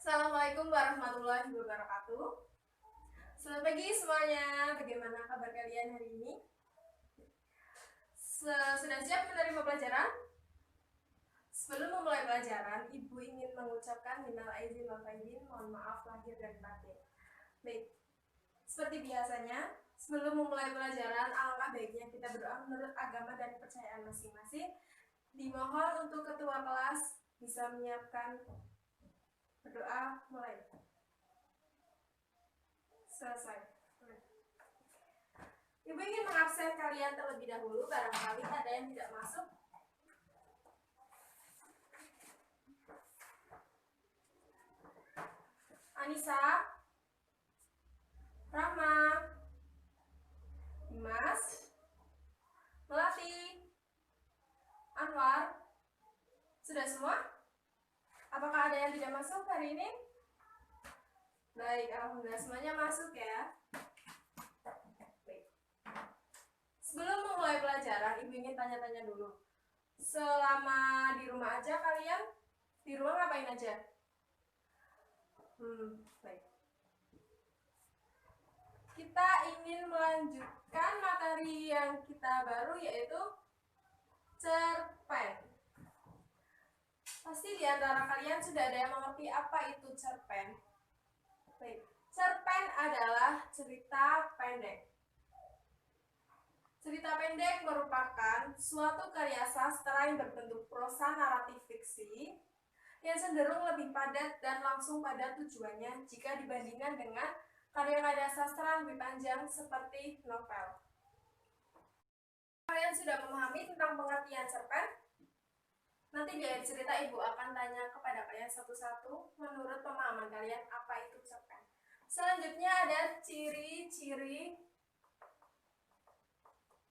Assalamualaikum warahmatullahi wabarakatuh. Selamat pagi semuanya. Bagaimana kabar kalian hari ini? Sudah siap menerima pelajaran? Sebelum memulai pelajaran, Ibu ingin mengucapkan minal aidin wal faizin, mohon maaf lahir dan batin. Baik, seperti biasanya, sebelum memulai pelajaran, alangkah baiknya kita berdoa menurut agama dan kepercayaan masing-masing. Dimohon untuk ketua kelas bisa menyiapkan berdoa mulai. Selesai. Ibu ingin mengabsen kalian terlebih dahulu, barangkali ada yang tidak masuk. Anissa, Rahma, Dimas, Melati, Anwar, sudah semua? Apakah ada yang tidak masuk hari ini? Baik, alhamdulillah semuanya masuk ya. Baik. Sebelum memulai pelajaran, Ibu ingin tanya-tanya dulu. Selama di rumah aja kalian? Di rumah ngapain aja? Baik. Kita ingin melanjutkan materi yang kita baru, yaitu cerpen. Pasti di antara kalian sudah ada yang mengerti apa itu cerpen. Baik. Cerpen adalah cerita pendek. Cerita pendek merupakan suatu karya sastra yang berbentuk prosa naratif fiksi yang cenderung lebih padat dan langsung pada tujuannya jika dibandingkan dengan karya-karya sastra lebih panjang seperti novel. Kalian sudah memahami tentang pengertian cerpen? Nanti di akhir cerita Ibu akan tanya kepada kalian satu-satu menurut pemahaman kalian apa itu cerpen. Selanjutnya ada ciri-ciri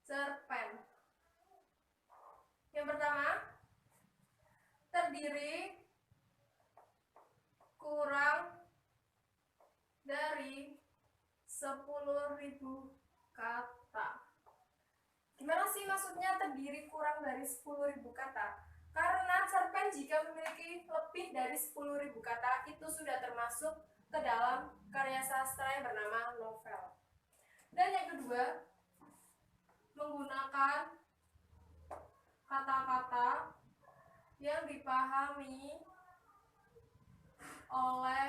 cerpen. Yang pertama, terdiri kurang dari 10.000 kata. Gimana sih maksudnya terdiri kurang dari 10.000 kata? Karena cerpen jika memiliki lebih dari 10.000 kata itu sudah termasuk ke dalam karya sastra yang bernama novel. Dan yang kedua, menggunakan kata-kata yang dipahami oleh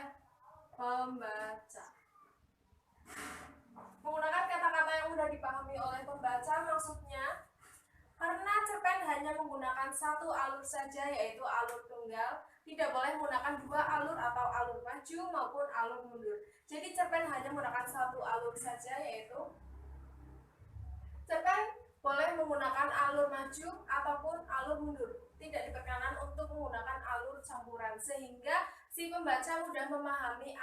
pembaca. Menggunakan kata-kata yang mudah dipahami oleh pembaca maksudnya karena cerpen hanya menggunakan satu alur saja, yaitu alur tunggal, tidak boleh menggunakan dua alur atau alur maju maupun alur mundur. Jadi cerpen hanya menggunakan satu alur saja, yaitu cerpen boleh menggunakan alur maju ataupun alur mundur. Tidak diperkenan untuk menggunakan alur campuran, sehingga si pembaca mudah memahami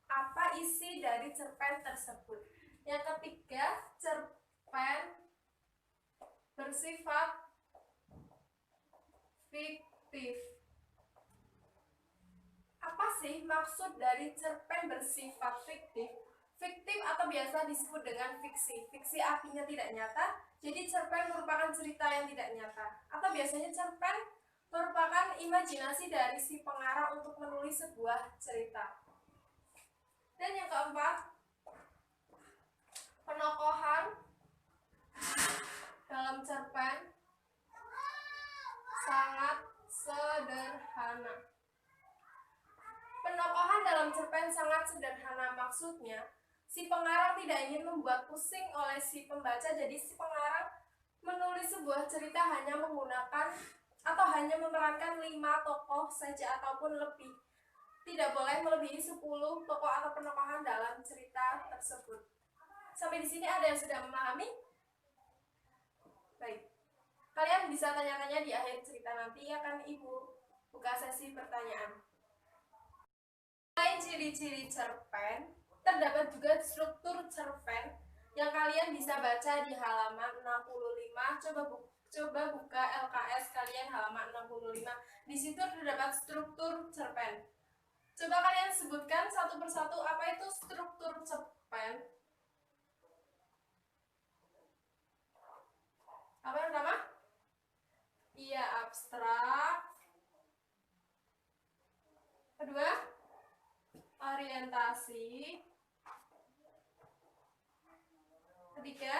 apa isi dari cerpen tersebut. Yang ketiga, cerpen bersifat fiktif. Apa sih maksud dari cerpen bersifat fiktif? Fiktif atau biasa disebut dengan fiksi. Fiksi artinya tidak nyata, jadi cerpen merupakan cerita yang tidak nyata. Atau biasanya cerpen merupakan imajinasi dari si pengarang untuk menulis sebuah cerita. Dan yang keempat, penokohan dalam cerpen sangat sederhana. Penokohan dalam cerpen sangat sederhana maksudnya si pengarang tidak ingin membuat pusing oleh si pembaca, jadi si pengarang menulis sebuah cerita hanya menggunakan atau hanya memerankan 5 tokoh saja ataupun lebih. Tidak boleh melebihi 10 tokoh atau penokohan dalam cerita tersebut. Sampai di sini ada yang sudah memahami? Baik. Kalian bisa tanya-tanya di akhir cerita nanti, akan Ibu buka sesi pertanyaan. Selain ciri-ciri cerpen, terdapat juga struktur cerpen yang kalian bisa baca di halaman 65. Coba buka LKS kalian halaman 65. Di situ terdapat struktur cerpen. Coba kalian sebutkan satu persatu apa itu struktur cerpen. Apa yang pertama? Iya, abstrak. Kedua? orientasi. Ketiga,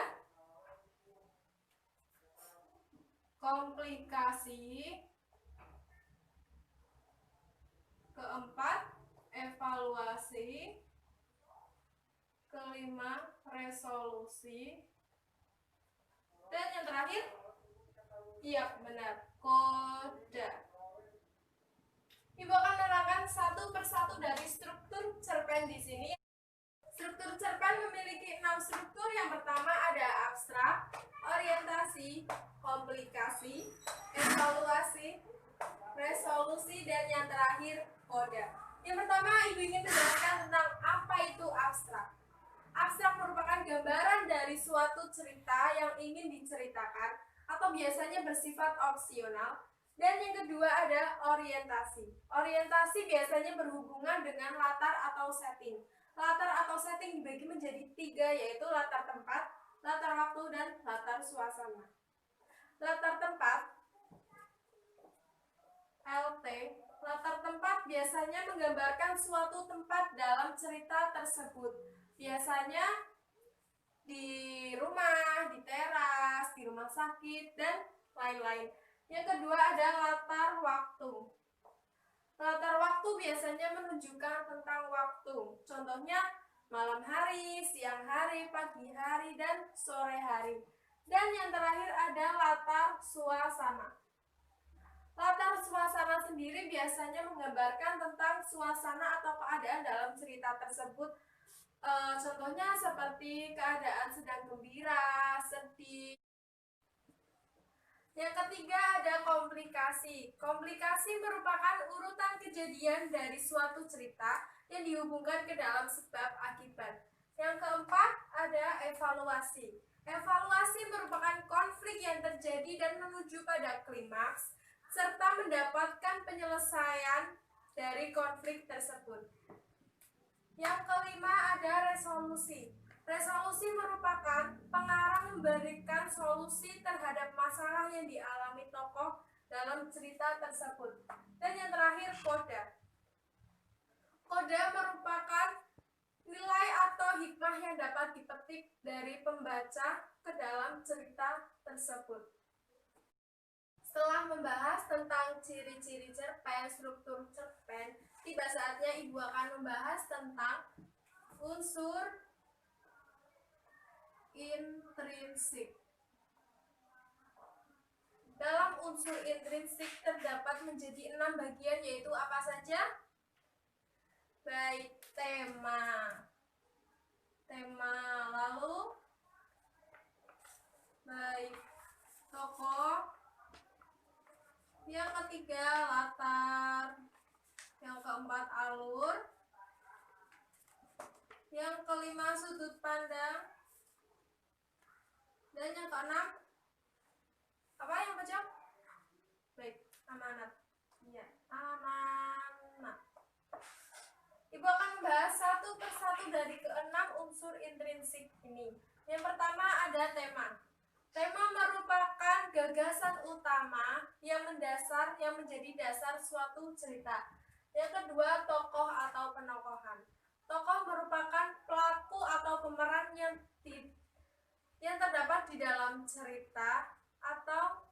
komplikasi. Keempat, evaluasi. Kelima, resolusi. Dan yang terakhir, iya benar, kode. Ibu akan menerangkan satu persatu dari struktur cerpen di sini. Struktur cerpen memiliki 6 struktur. Yang pertama ada abstrak, orientasi, komplikasi, evaluasi, resolusi, dan yang terakhir kode. Yang pertama, Ibu ingin menjelaskan tentang apa itu abstrak. Abstrak merupakan gambaran dari suatu cerita yang ingin diceritakan atau biasanya bersifat opsional. Dan yang kedua ada orientasi. Orientasi biasanya berhubungan dengan latar atau setting. Latar atau setting dibagi menjadi 3, yaitu latar tempat, latar waktu, dan latar suasana. Latar tempat, LT. Latar tempat biasanya menggambarkan suatu tempat dalam cerita tersebut. Biasanya di rumah, di teras, di rumah sakit, dan lain-lain. Yang kedua ada latar waktu. Latar waktu biasanya menunjukkan tentang waktu. Contohnya malam hari, siang hari, pagi hari, dan sore hari. Dan yang terakhir ada latar suasana. Latar suasana sendiri biasanya menggambarkan tentang suasana atau keadaan dalam cerita tersebut. Contohnya seperti keadaan sedang gembira, sedih. Yang ketiga ada komplikasi. Komplikasi merupakan urutan kejadian dari suatu cerita yang dihubungkan ke dalam sebab akibat. Yang keempat ada evaluasi. Evaluasi merupakan konflik yang terjadi dan menuju pada klimaks serta mendapatkan penyelesaian dari konflik tersebut. Yang kelima ada resolusi. Resolusi merupakan pengarang memberikan solusi terhadap masalah yang dialami tokoh dalam cerita tersebut. Dan yang terakhir kode. Kode merupakan nilai atau hikmah yang dapat dipetik dari pembaca ke dalam cerita tersebut. Setelah membahas tentang ciri-ciri cerpen, struktur cerpen, tiba saatnya Ibu akan membahas tentang unsur intrinsik. Dalam unsur intrinsik terdapat menjadi 6 bagian, yaitu apa saja? Baik, tema, lalu baik tokoh, yang ketiga latar, yang keempat alur, yang kelima sudut pandang, dan yang keenam apa yang pecah? Baik, amanat. Ya, amanat. Ibu akan membahas satu persatu dari keenam unsur intrinsik ini. Yang pertama ada tema. Tema merupakan gagasan utama yang mendasar, yang menjadi dasar suatu cerita. Yang kedua, tokoh atau penokohan. Tokoh merupakan pelaku atau pemeran yang terdapat di dalam cerita atau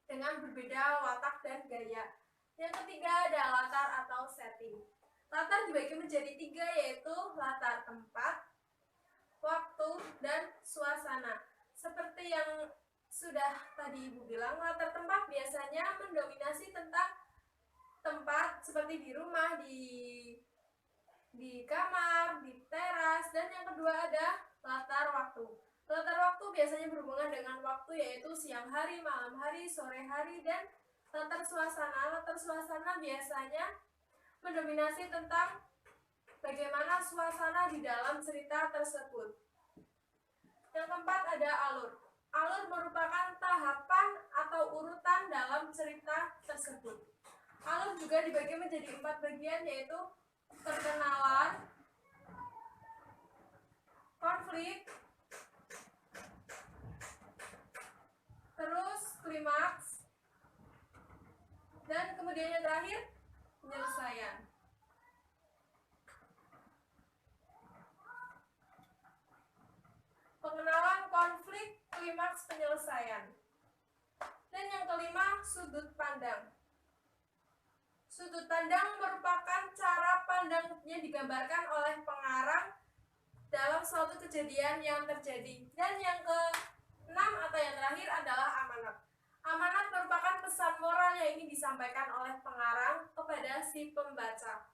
dengan berbeda watak dan gaya. Yang ketiga ada latar atau setting. Latar dibagi menjadi 3, yaitu latar tempat, waktu, dan suasana. Seperti yang sudah tadi Ibu bilang, latar tempat biasanya mendominasi tentang tempat seperti di rumah, di kamar, di teras. Dan yang kedua ada latar waktu. Latar waktu biasanya berhubungan dengan waktu, yaitu siang hari, malam hari, sore hari. Dan latar suasana. Latar suasana biasanya mendominasi tentang bagaimana suasana di dalam cerita tersebut. Yang keempat ada alur. Alur merupakan tahapan atau urutan dalam cerita tersebut. Alur juga dibagi menjadi 4 bagian, yaitu perkenalan, konflik, terus klimaks, dan kemudian yang terakhir penyelesaian. pengenalan konflik, klimaks penyelesaian. Dan yang kelima, sudut pandang. Sudut pandang merupakan cara pandang yang digambarkan oleh pengarang dalam suatu kejadian yang terjadi. Dan yang keenam atau yang terakhir adalah amanat. Amanat merupakan pesan moral yang ingin disampaikan oleh pengarang kepada si pembaca.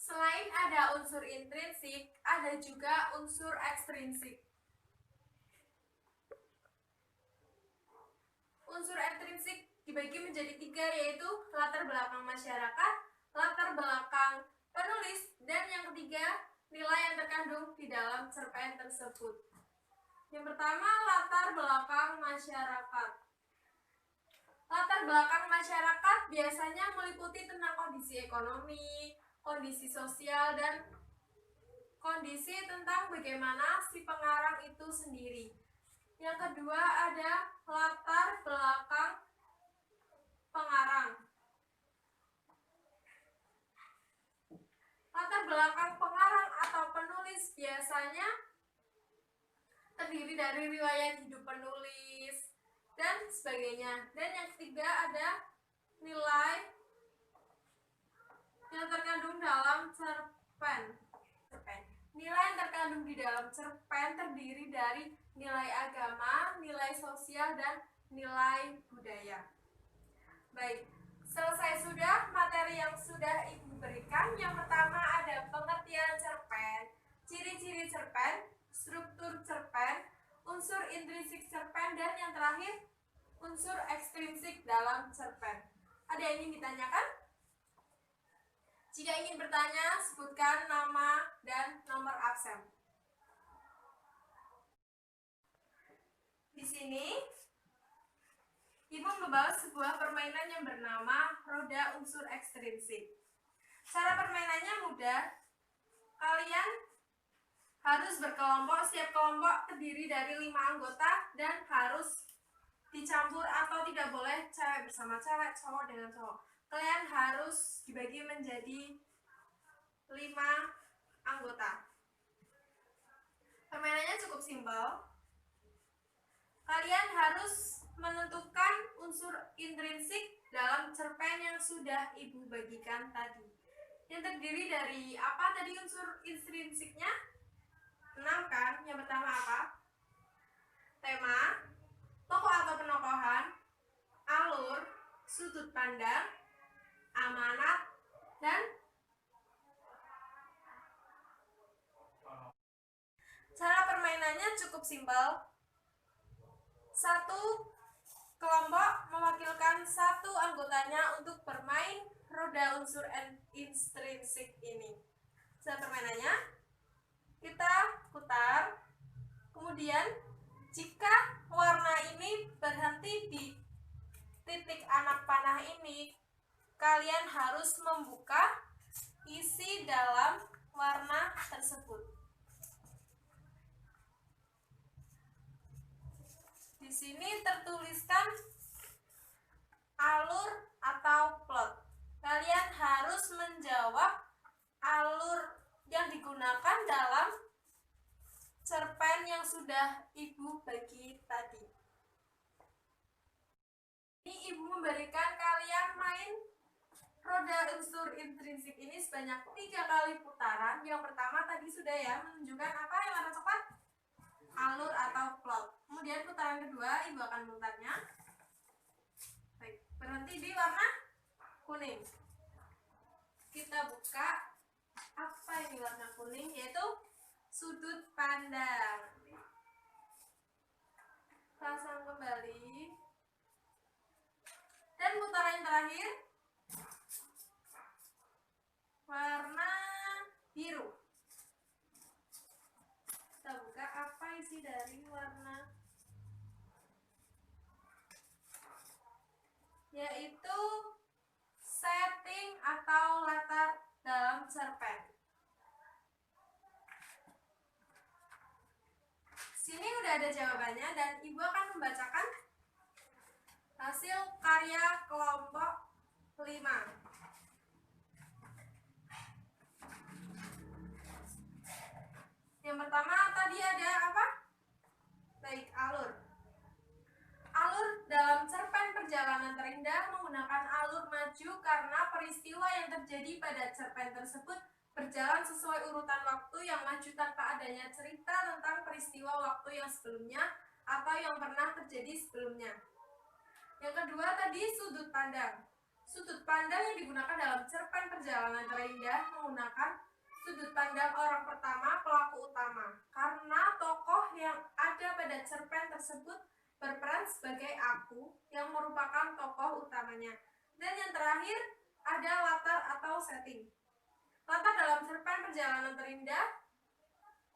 Selain ada unsur intrinsik, ada juga unsur ekstrinsik. Unsur intrinsik dibagi menjadi 3, yaitu latar belakang masyarakat, latar belakang penulis, dan yang ketiga, nilai yang terkandung di dalam cerpen tersebut. Yang pertama, latar belakang masyarakat. Latar belakang masyarakat biasanya meliputi tentang kondisi ekonomi, kondisi sosial, dan kondisi tentang bagaimana si pengarang itu sendiri. Yang kedua ada latar belakang pengarang. Latar belakang pengarang atau penulis biasanya terdiri dari riwayat hidup penulis dan sebagainya. Dan yang ketiga ada nilai yang terkandung dalam cerpen. Nilai yang terkandung di dalam cerpen terdiri dari nilai agama, nilai sosial, dan nilai budaya. Baik, selesai sudah materi yang sudah Ibu berikan. Yang pertama ada pengertian cerpen, ciri-ciri cerpen, struktur cerpen, unsur intrinsik cerpen, dan yang terakhir unsur ekstrinsik dalam cerpen. Ada yang ingin ditanyakan? Jika ingin bertanya, sebutkan nama dan nomor absen. Di sini, Ibu membawa sebuah permainan yang bernama roda unsur ekstrinsik. Cara permainannya mudah. Kalian harus berkelompok, setiap kelompok terdiri dari 5 anggota dan harus dicampur atau tidak boleh cewek bersama cewek, cowok dengan cowok. Kalian harus dibagi menjadi 5 anggota. Permainannya cukup simpel. Kalian harus menentukan unsur intrinsik dalam cerpen yang sudah Ibu bagikan tadi. Yang terdiri dari apa tadi unsur intrinsiknya? 6 kan? Yang pertama apa? Tema, tokoh atau penokohan, alur, sudut pandang, amanat, dan cara permainannya cukup simpel. Satu kelompok mewakilkan satu anggotanya untuk bermain roda unsur intrinsik ini. Cara permainannya, kita putar, kemudian jika warna ini berhenti di titik anak panah ini, kalian harus membuka isi dalam warna tersebut. Di sini tertuliskan alur atau plot. Kalian harus menjawab alur yang digunakan dalam cerpen yang sudah Ibu bagi tadi. Ini Ibu memberikan kalian main roda unsur intrinsik ini sebanyak 3 kali putaran. Yang pertama tadi sudah ya, menunjukkan apa yang warna coklat? Alur atau plot. Kemudian putaran kedua Ibu akan memutarnya. Baik, berhenti di warna kuning. Kita buka apa ini warna kuning, yaitu sudut pandang. Pasang kembali. Dan putaran yang terakhir warna biru. Kita buka apa isi dari warna, yaitu setting atau latar dalam cerpen. Sini udah ada jawabannya dan Ibu akan membacakan hasil karya kelompok 5. Yang pertama tadi tadi ada apa? Baik, alur. Alur dalam cerpen Perjalanan Terindah menggunakan alur maju karena peristiwa yang terjadi pada cerpen tersebut berjalan sesuai urutan waktu yang maju tanpa adanya cerita tentang peristiwa waktu yang sebelumnya atau yang pernah terjadi sebelumnya. Yang kedua tadi sudut pandang. Sudut pandang yang digunakan dalam cerpen Perjalanan Terindah menggunakan sudut pandang orang pertama pelaku utama karena tokoh yang ada pada cerpen tersebut berperan sebagai aku yang merupakan tokoh utamanya. Dan yang terakhir ada latar atau setting. Latar dalam cerpen Perjalanan Terindah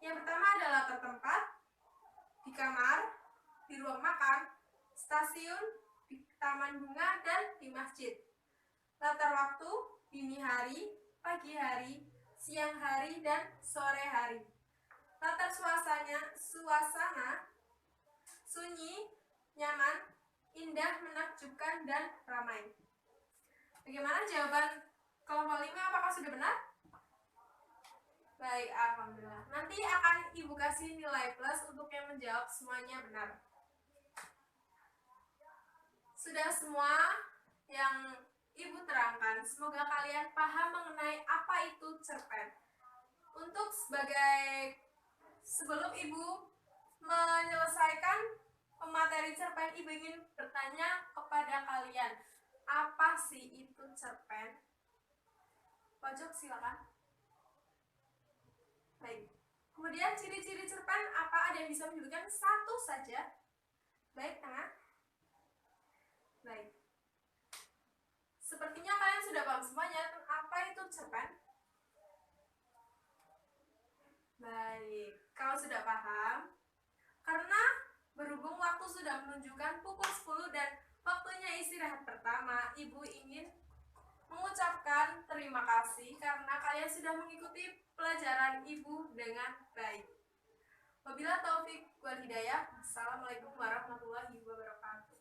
yang pertama adalah latar tempat, di kamar, di ruang makan, stasiun, di taman bunga, dan di masjid. Latar waktu, dini hari, pagi hari, siang hari, dan sore hari. Latar suasana, sunyi, nyaman, indah, menakjubkan, dan ramai. Bagaimana jawaban kelompok 5? Apakah sudah benar? Baik, alhamdulillah. Nanti akan Ibu kasih nilai plus untuk yang menjawab semuanya benar. Sudah semua yang Ibu terangkan, semoga kalian paham mengenai apa itu cerpen. Untuk sebelum Ibu menyelesaikan materi cerpen, Ibu ingin bertanya kepada kalian, apa sih itu cerpen? Pojok silakan. Baik. Kemudian ciri-ciri cerpen apa? Ada yang bisa menyebutkan satu saja? Baik, tengah. Baik. Sepertinya kalian sudah paham semuanya apa itu cerpen. Baik, kalau sudah paham, karena berhubung waktu sudah menunjukkan pukul 10 dan waktunya istirahat pertama, Ibu ingin mengucapkan terima kasih karena kalian sudah mengikuti pelajaran Ibu dengan baik. Wabillahi taufik wal hidayah. Assalamualaikum warahmatullahi wabarakatuh.